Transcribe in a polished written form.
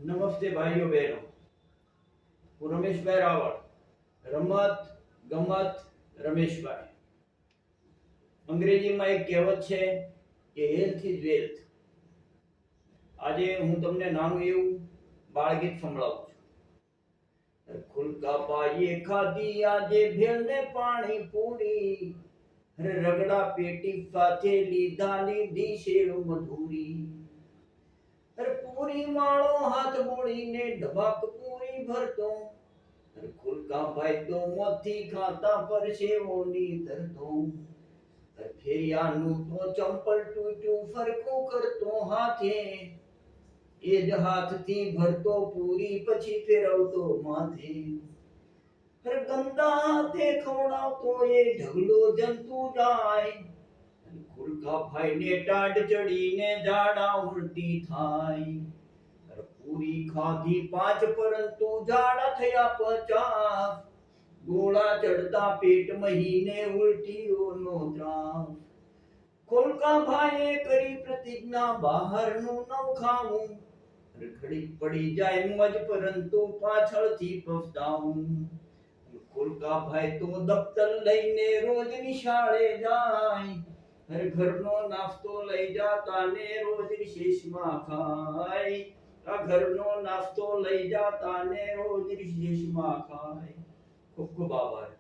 નમસ્તે ભાઈઓ બહેનો, હું રમેશભાઈ રાવળ. રમત ગમત રમેશભાઈ. અંગ્રેજીમાં એક કહેવત છે કે હેલ્થ ઇઝ વેલ્થ. આજે હું તમને નાનું એવું બાળગીત સંભળાવું છું. ખુલકા પાયે ખાધી આજે ભેળ ને પાણી પૂરી, રગડા પેટી સાથે લીધી શેવ મધુરી. પૂરી વાળો હાથ બોળીને ઢબાક પૂરી ભરતો, ખુલકા ભાઈ તો મોથી ખાતા પરસેવોની ધરતો. ફેરિયાનું તો ચંપલ તૂટ્યું ફરકું કરતો હાથે, એ જ હાથથી ભરતો પૂરી પછી ફેરવતો માથે. ગંદા હાથે ખવડાવતો એ ઢગલો જંતુ જાય, ખુલકા ભાઈને ટાઢ ચડીને ઝાડા ઉલટી થાય. પૂરી ખાધી 5 પરંતુ ઝાડા થયા 50, ગોળા ચડતા પેટ મહીને ઉલટીઓનો ત્રાસ. ખુલકા ભાઈએ કરી પ્રતિજ્ઞા બહારનું ન ખાવું, ઘડી પડી જાય મોજ પરંતુ પાછળથી પસ્તાવું. ખુલકા ભાઈ તો દફતર લઈને રોજ નિશાળે જાય, ઘરનો નાસ્તો લઈ જાતા ને રોજ રિસેસમાં ખાય. ઘરનો નાસ્તો લઈ જાતા ને રોજ રિસેસમાં ખાય. ખૂબ ખૂબ આભાર.